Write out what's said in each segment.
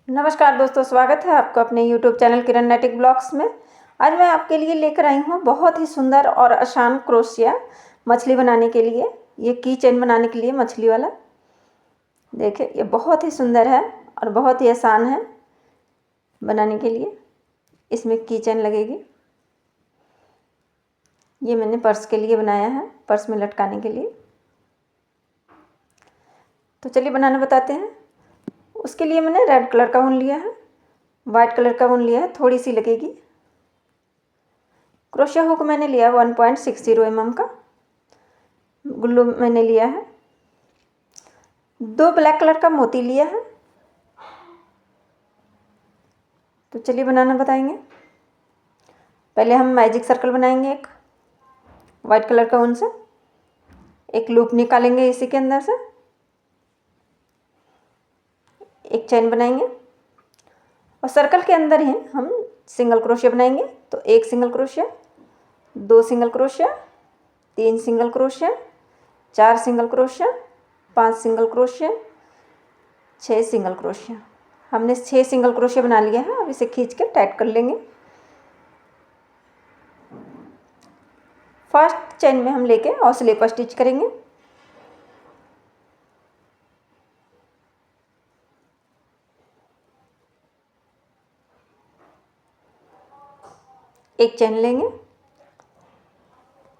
नमस्कार दोस्तों, स्वागत है आपका अपने YouTube चैनल किरण नैटिक ब्लॉग्स में। आज मैं आपके लिए लेकर आई हूँ बहुत ही सुंदर और आसान क्रोशिया मछली बनाने के लिए। ये की चेन बनाने के लिए मछली वाला। देखिए, ये बहुत ही सुंदर है और बहुत ही आसान है बनाने के लिए। इसमें की चेन लगेगी। ये मैंने पर्स के लिए बनाया है, पर्स में लटकाने के लिए। तो चलिए बनाना बताते हैं। उसके लिए मैंने रेड कलर का ऊन लिया है, वाइट कलर का ऊन लिया है, थोड़ी सी लगेगी। क्रोशिया हुक मैंने लिया 1.60 mm का। गुल्लू मैंने लिया है। 2 ब्लैक कलर का मोती लिया है। तो चलिए बनाना बताएंगे। पहले हम मैजिक सर्कल बनाएंगे एक वाइट कलर का ऊन से। एक लूप निकालेंगे इसी के अंदर से। एक चेन बनाएंगे और सर्कल के अंदर ही हम सिंगल क्रोशिया बनाएंगे। तो 1 single crochet, 2 single crochet, 3 single crochet, 4 single crochet, 5 single crochet, 6 single crochet. हमने 6 सिंगल क्रोशिया बना लिया है। अब इसे खींच के टाइट कर लेंगे। फर्स्ट चेन में हम लेके और स्लिप स्टिच करेंगे। एक चेन लेंगे।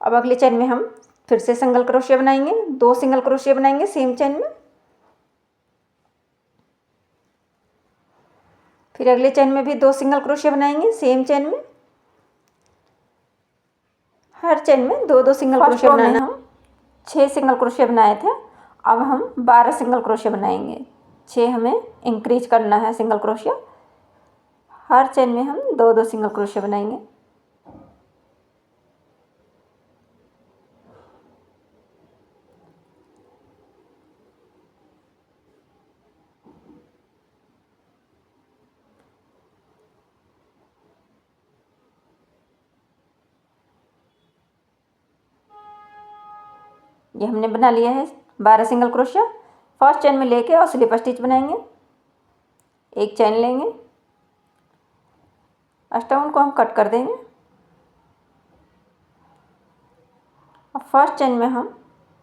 अब अगले चेन में हम फिर से सिंगल क्रोशिया बनाएंगे। 2 सिंगल क्रोशिया बनाएंगे सेम चेन में। फिर अगले चेन में भी 2 सिंगल क्रोशिया बनाएंगे सेम चेन में। हर चेन में 2-2 सिंगल क्रोशिया बनाना। हम 6 सिंगल क्रोशिया बनाए थे, अब हम 12 सिंगल क्रोशिया बनाएंगे। 6 हमें इंक्रीज करना है सिंगल क्रोशिया। हर चेन में हम 2-2 सिंगल क्रोशिया बनाएंगे। ये हमने बना लिया है 12 सिंगल क्रोशिया। फर्स्ट चेन में लेके और स्लिप स्टिच बनाएंगे। एक चेन लेंगे, स्टोन को हम कट कर देंगे। अब फर्स्ट चेन में हम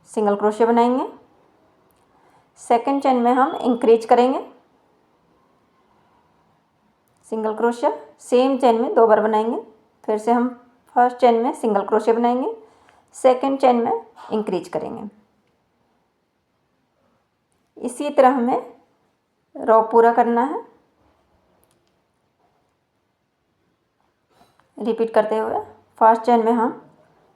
सिंगल क्रोशिया बनाएंगे। सेकंड चेन में हम इंक्रीज करेंगे सिंगल क्रोशिया। सेम चेन में 2 बार बनाएंगे। फिर से हम फर्स्ट चेन में सिंगल क्रोशिया बनाएंगे, सेकंड चेन में इंक्रीज करेंगे। इसी तरह हमें रो पूरा करना है, रिपीट करते हुए। फर्स्ट चेन में हम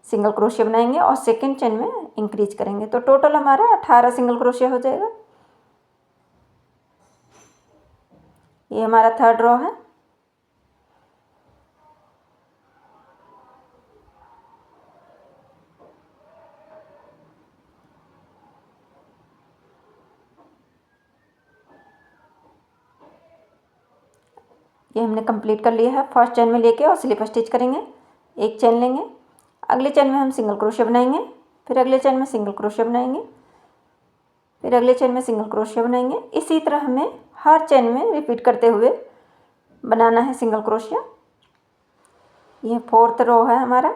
सिंगल क्रोशिया बनाएंगे और सेकंड चेन में इंक्रीज करेंगे। तो टोटल हमारा 18 सिंगल क्रोशिया हो जाएगा। ये हमारा थर्ड रो है। ये हमने कंप्लीट कर लिया है। फर्स्ट चेन में लेके और स्लिप स्टिच करेंगे। एक चेन लेंगे, अगले चेन में हम सिंगल क्रोशिया बनाएंगे। फिर अगले चेन में सिंगल क्रोशिया बनाएंगे। फिर अगले चेन में सिंगल क्रोशिया बनाएंगे। इसी तरह हमें हर चेन में रिपीट करते हुए बनाना है सिंगल क्रोशिया। ये फोर्थ रो है हमारा।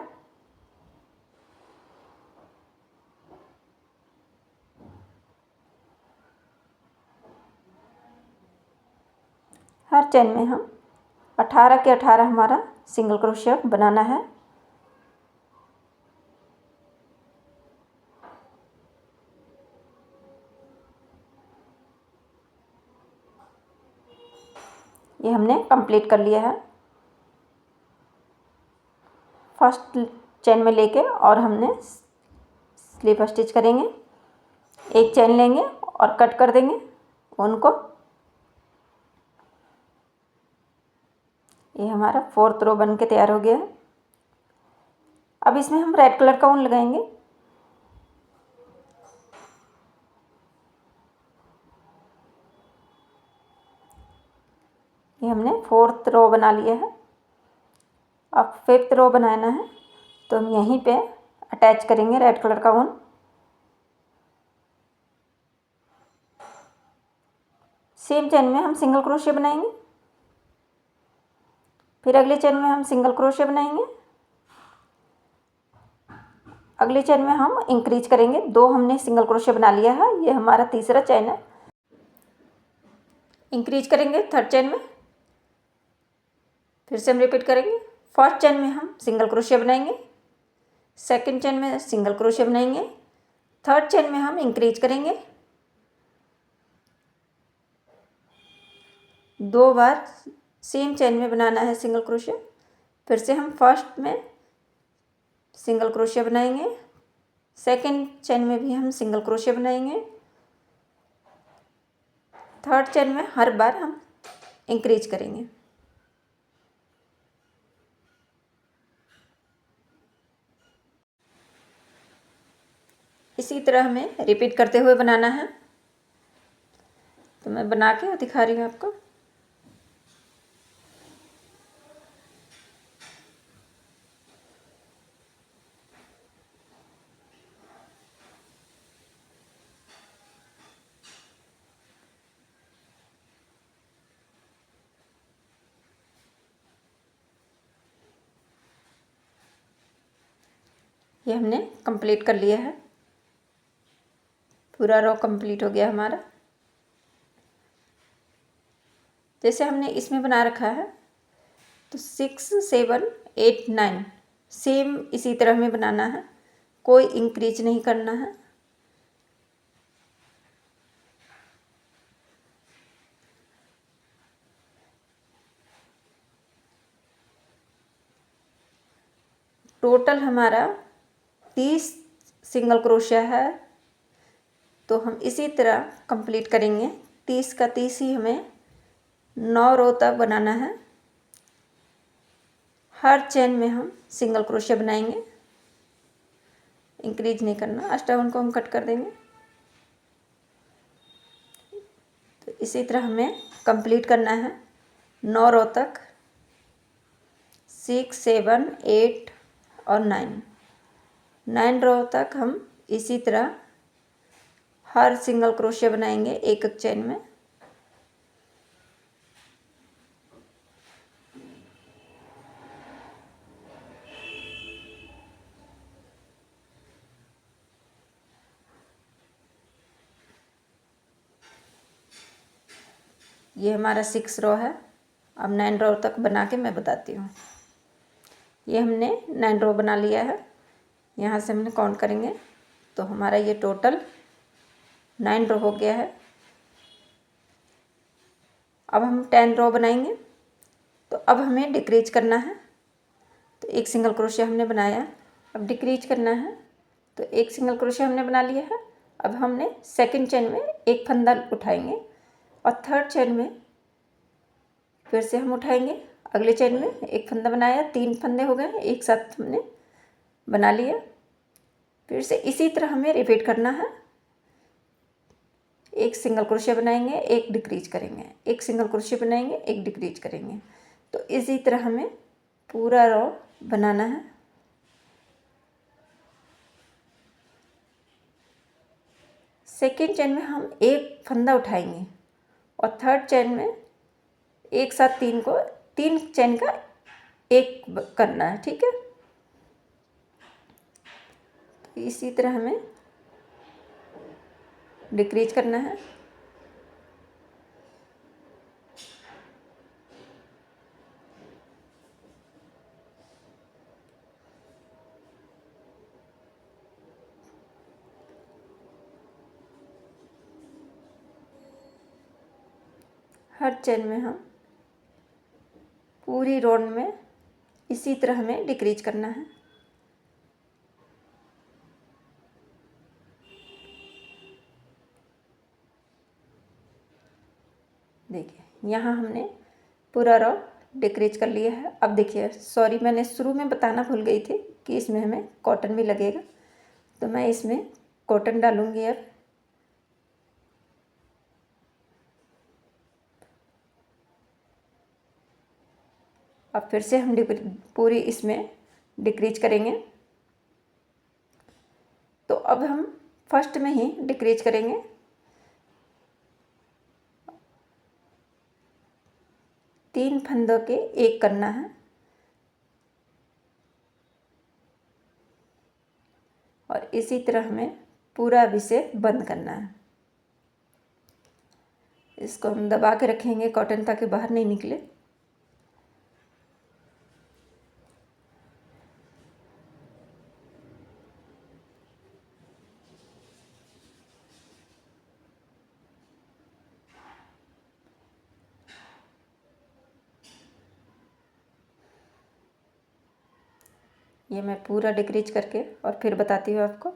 हर चेन में हम 18 के 18 हमारा सिंगल क्रोशिया बनाना है। ये हमने कंप्लीट कर लिया है। फर्स्ट चेन में लेके और हमने स्लिप स्टिच करेंगे। एक चेन लेंगे और कट कर देंगे उनको। ये हमारा फोर्थ रो बन के तैयार हो गया है। अब इसमें हम रेड कलर का ऊन लगाएंगे। ये हमने फोर्थ रो बना लिया है। अब फिफ्थ रो बनाना है, तो हम यहीं पे अटैच करेंगे रेड कलर का ऊन। सेम चेन में हम सिंगल क्रोशिया बनाएंगे। फिर अगले चेन में हम सिंगल क्रोशिया बनाएंगे। अगले चेन में हम इंक्रीज करेंगे। 2 हमने सिंगल क्रोशिया बना लिया है, ये हमारा तीसरा चेन है। इंक्रीज करेंगे थर्ड चेन में, फिर से हम रिपीट करेंगे। फर्स्ट चेन में हम सिंगल क्रोशिया बनाएंगे, सेकंड चेन में सिंगल क्रोशिया बनाएंगे, थर्ड चेन में हम इंक्रीज करेंगे। 2 बार सेम चेन में बनाना है सिंगल क्रोशिया। फिर से हम फर्स्ट में सिंगल क्रोशिया बनाएंगे, सेकंड चेन में भी हम सिंगल क्रोशिया बनाएंगे, थर्ड चेन में हर बार हम इंक्रीज करेंगे। इसी तरह हमें रिपीट करते हुए बनाना है। तो मैं बना के दिखा रही हूँ आपको। ये हमने कंप्लीट कर लिया है, पूरा रो कंप्लीट हो गया हमारा। जैसे हमने इसमें बना रखा है तो 6 7 8 9 सेम इसी तरह हमें बनाना है, कोई इंक्रीज नहीं करना है। टोटल हमारा 30 सिंगल क्रोशिया है, तो हम इसी तरह कंप्लीट करेंगे। 30 का 30 ही हमें 9 रो तक बनाना है। हर चेन में हम सिंगल क्रोशिया बनाएंगे, इंक्रीज नहीं करना। अष्टावन को हम कट कर देंगे। तो इसी तरह हमें कंप्लीट करना है 9 रो तक। 6 7 8 और 9 रो तक हम इसी तरह हर सिंगल क्रोशिया बनाएंगे एक एक चेन में। ये हमारा 6 रो है। अब 9 रो तक बना के मैं बताती हूँ। ये हमने 9 रो बना लिया है। यहाँ से हमने काउंट करेंगे तो हमारा ये टोटल 9 रो हो गया है। अब हम 10 रो बनाएंगे, तो अब हमें डिक्रीज करना है। तो एक सिंगल क्रोशिया हमने बनाया, अब डिक्रीज करना है। तो एक सिंगल क्रोशिया हमने बना लिया है। अब हमने सेकंड चेन में एक फंदा उठाएंगे और थर्ड चेन में फिर से हम उठाएंगे। अगले चेन में एक फंदा बनाया, 3 फंदे हो गए, एक साथ हमने बना लिया। फिर से इसी तरह हमें रिपीट करना है। एक सिंगल क्रोशिया बनाएंगे, एक डिक्रीज करेंगे, एक सिंगल क्रोशिया बनाएंगे, एक डिक्रीज करेंगे। तो इसी तरह हमें पूरा रो बनाना है। सेकेंड चेन में हम एक फंदा उठाएंगे और थर्ड चेन में एक साथ 3 चेन का एक करना है, ठीक है। तो इसी तरह हमें डिक्रीज करना है। हर चेन में हम पूरी रोड में इसी तरह हमें डिक्रीज करना है। देखिए यहाँ हमने पूरा रो डिक्रीज कर लिया है। अब देखिए, सॉरी मैंने शुरू में बताना भूल गई थी कि इसमें हमें कॉटन भी लगेगा, तो मैं इसमें कॉटन डालूंगी। अब फिर से हम पूरी इसमें डिक्रीज करेंगे। तो अब हम फर्स्ट में ही डिक्रीज करेंगे 3 फंदों के एक करना है और इसी तरह हमें पूरा अभी से बंद करना है। इसको हम दबा के रखेंगे कॉटन ताकि बाहर नहीं निकले। ये मैं पूरा डिक्रीज करके और फिर बताती हूँ आपको।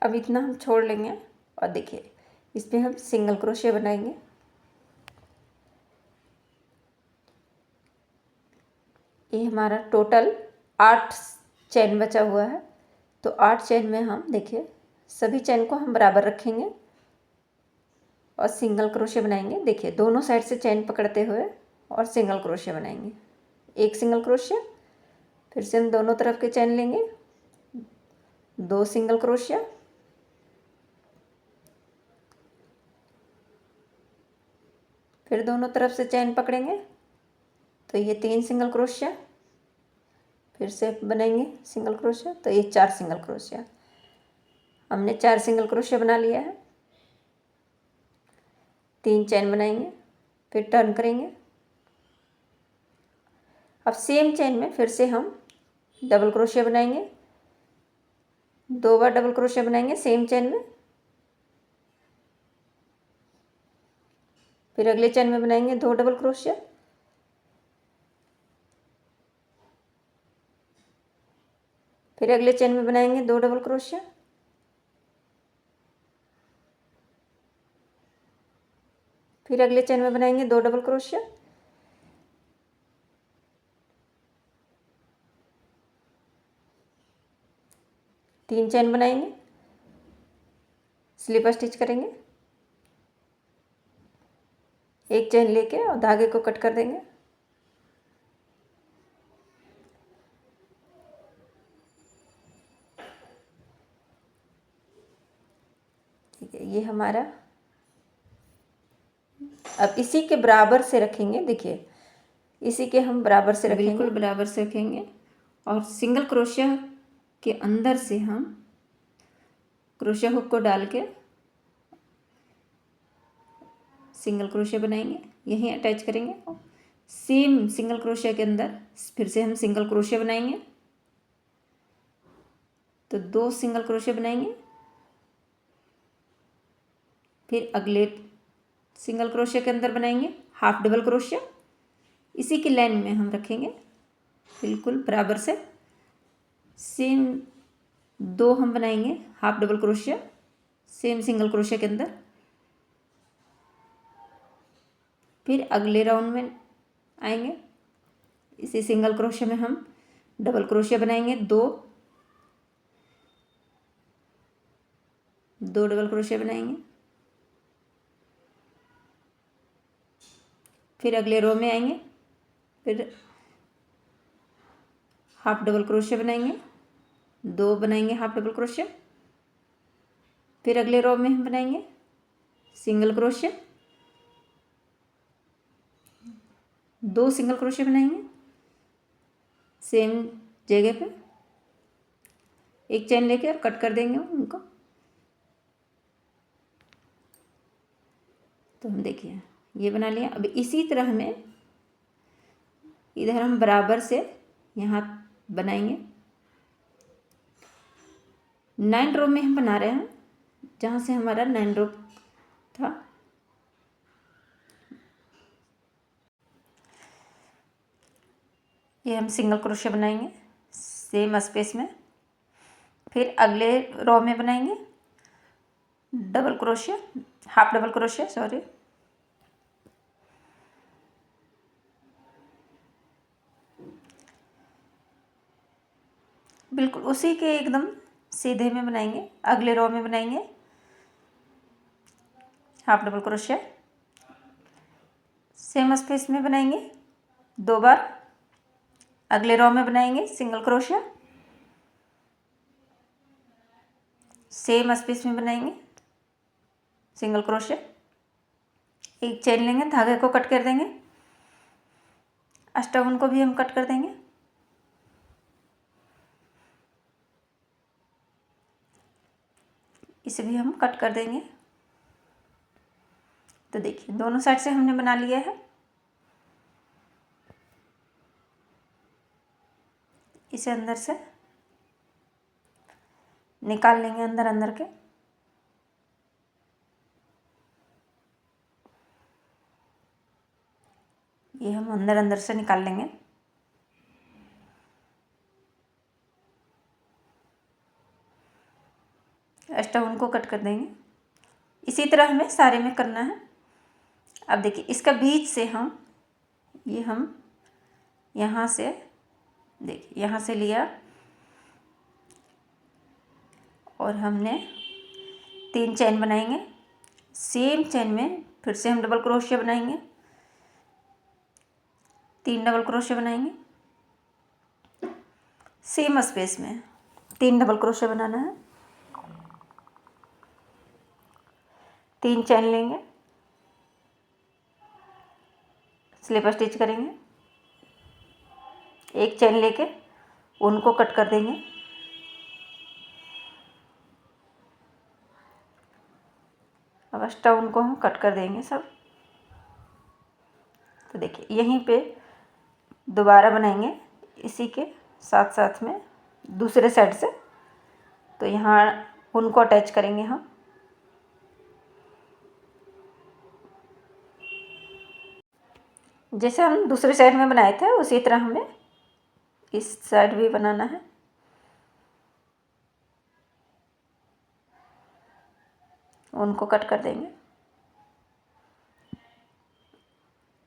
अब इतना हम छोड़ लेंगे और देखिए इसमें हम सिंगल क्रोशिया बनाएंगे। ये हमारा टोटल 8 चेन बचा हुआ है। तो 8 चेन में हम देखिए सभी चेन को हम बराबर रखेंगे और सिंगल क्रोशिया बनाएंगे। देखिए दोनों साइड से चेन पकड़ते हुए और सिंगल क्रोशिया बनाएंगे। एक सिंगल क्रोशिया, फिर से हम दोनों तरफ के चेन लेंगे, 2 सिंगल क्रोशिया, फिर दोनों तरफ से चेन पकड़ेंगे तो ये 3 सिंगल क्रोशिया, फिर से बनाएंगे सिंगल क्रोशिया तो ये 4 सिंगल क्रोशिया। हमने 4 सिंगल क्रोशिया बना लिया है। 3 चेन बनाएंगे, फिर टर्न करेंगे। अब सेम चेन में फिर से हम डबल क्रोशिया बनाएंगे, 2 बार डबल क्रोशिया बनाएंगे सेम चेन में। फिर अगले चेन में बनाएंगे 2 डबल क्रोशिया, फिर अगले चेन में बनाएंगे 2 डबल क्रोशिया, फिर अगले चेन में बनाएंगे 2 डबल क्रोशिया, तीन चेन बनाएंगे, स्लिप स्टिच करेंगे, एक चेन लेके और धागे को कट कर देंगे। ठीक है, ये हमारा अब इसी के बराबर से रखेंगे। देखिए इसी के हम बराबर से रखेंगे, बिल्कुल बराबर से रखेंगे और सिंगल क्रोशिया के अंदर से हम क्रोशिया हुक को डाल के सिंगल क्रोशिया बनाएंगे, यहीं अटैच करेंगे। सेम सिंगल क्रोशिया के अंदर फिर से हम सिंगल क्रोशिया बनाएंगे तो 2 सिंगल क्रोशिया बनाएंगे, फिर अगले सिंगल क्रोशिया के अंदर बनाएंगे हाफ डबल क्रोशिया। इसी की लाइन में हम रखेंगे बिल्कुल बराबर से। सेम 2 हम बनाएंगे half double crochet same single crochet के अंदर। फिर अगले राउंड में आएंगे, इसी सिंगल क्रोशिया में हम डबल क्रोशिया बनाएंगे, 2 डबल क्रोशिया बनाएंगे। फिर अगले रो में आएंगे, फिर हाफ डबल क्रोशिया बनाएंगे, 2 बनाएंगे हाफ डबल क्रोशिया। फिर अगले रो में हम बनाएंगे सिंगल क्रोशिया, 2 सिंगल क्रोशिया बनाएंगे सेम जगह पे, एक चेन लेके और कट कर देंगे उनको। तो हम देखिए ये बना लिया। अब इसी तरह हमें इधर हम बराबर से यहाँ बनाएंगे। 9 रो में हम बना रहे हैं, जहाँ से हमारा 9 रो था। ये हम सिंगल क्रोशिया बनाएंगे सेम स्पेस में। फिर अगले रो में बनाएंगे double crochet, half double crochet sorry. बिल्कुल उसी के एकदम सीधे में बनाएंगे। अगले रो में बनाएंगे half double crochet, same space में बनाएंगे 2 बार। अगले रो में बनाएंगे सिंगल क्रोशिया, सेम स्पेस में बनाएंगे सिंगल क्रोशिया, एक चेन लेंगे, धागे को कट कर देंगे, अष्टवन को भी हम कट कर देंगे। इसे भी हम कट कर देंगे। तो देखिए दोनों साइड से हमने बना लिया है। इसे अंदर से निकाल लेंगे अंदर अंदर के। ये हम अंदर अंदर से निकाल लेंगे। अष्टवन को कट कर देंगे। इसी तरह हमें सारे में करना है। अब देखिए इसका बीच से हम यहाँ से देखिए यहाँ से लिया और हमने 3 चेन बनाएंगे। सेम चेन में फिर से हम डबल क्रोशिया बनाएंगे, 3 डबल क्रोशिया बनाएंगे। सेम स्पेस में 3 डबल क्रोशिया बनाना है। 3 चेन लेंगे, स्लिप स्टिच करेंगे, एक चेन लेके उनको कट कर देंगे। अब अष्टवन को हम कट कर देंगे सब। तो देखिए यहीं पे दोबारा बनाएंगे इसी के साथ साथ में दूसरे साइड से। तो यहाँ उनको अटैच करेंगे हम। जैसे हम दूसरे साइड में बनाए थे उसी तरह हमें इस साइड भी बनाना है। उनको कट कर देंगे।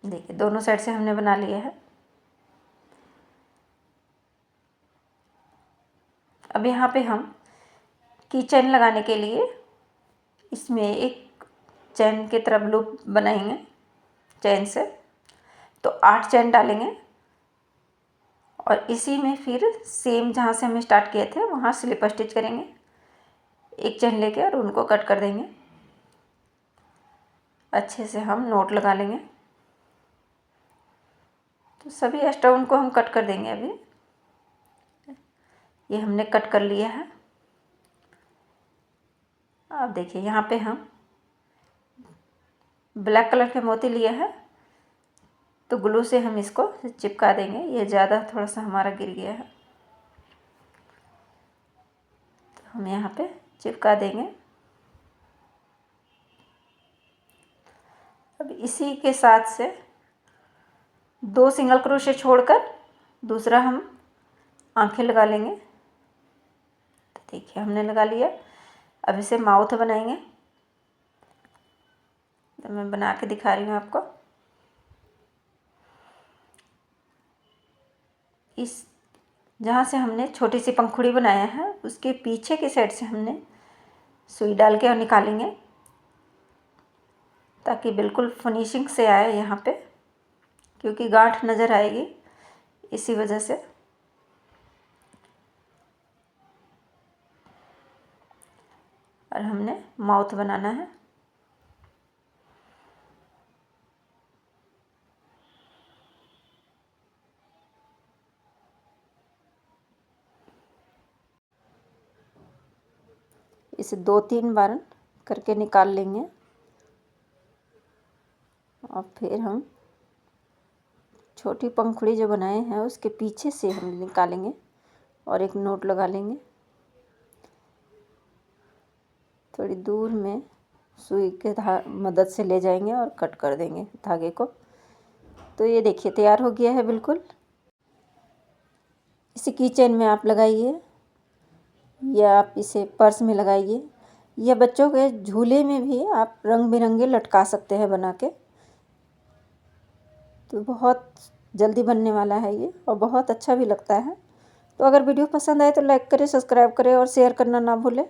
देखिए दोनों साइड से हमने बना लिया है। अब यहाँ पे हम की चेन लगाने के लिए इसमें एक चेन की तरफ लूप बनाएंगे चेन से। तो 8 चेन डालेंगे और इसी में फिर सेम जहाँ से हम स्टार्ट किए थे वहाँ स्लिप स्टिच करेंगे, एक चेन लेके और उनको कट कर देंगे। अच्छे से हम नोट लगा लेंगे। तो सभी अष्टवन को हम कट कर देंगे। अभी ये हमने कट कर लिया है। अब देखिए यहाँ पे हम ब्लैक कलर के मोती लिए हैं तो ग्लू से हम इसको चिपका देंगे। ये ज़्यादा थोड़ा सा हमारा गिर गया है तो हम यहाँ पे चिपका देंगे। अब इसी के साथ से 2 सिंगल क्रोशे छोड़कर दूसरा हम आंखें लगा लेंगे। तो देखिए हमने लगा लिया। अब इसे माउथ बनाएंगे। तो मैं बना के दिखा रही हूँ आपको। इस जहाँ से हमने छोटी सी पंखुड़ी बनाया है उसके पीछे की साइड से हमने सुई डाल के और निकालेंगे ताकि बिल्कुल फिनिशिंग से आए यहाँ पे, क्योंकि गांठ नज़र आएगी इसी वजह से। और हमने माउथ बनाना है। इसे 2-3 बार करके निकाल लेंगे और फिर हम छोटी पंखुड़ी जो बनाए हैं उसके पीछे से हम निकालेंगे और एक नोट लगा लेंगे। थोड़ी दूर में सुई के मदद से ले जाएंगे और कट कर देंगे धागे को। तो ये देखिए तैयार हो गया है बिल्कुल। इसे की चेन में आप लगाइए या आप इसे पर्स में लगाइए या बच्चों के झूले में भी आप रंग बिरंगे लटका सकते हैं बना के। तो बहुत जल्दी बनने वाला है ये और बहुत अच्छा भी लगता है। तो अगर वीडियो पसंद आए तो लाइक करें, सब्सक्राइब करें और शेयर करना ना भूलें।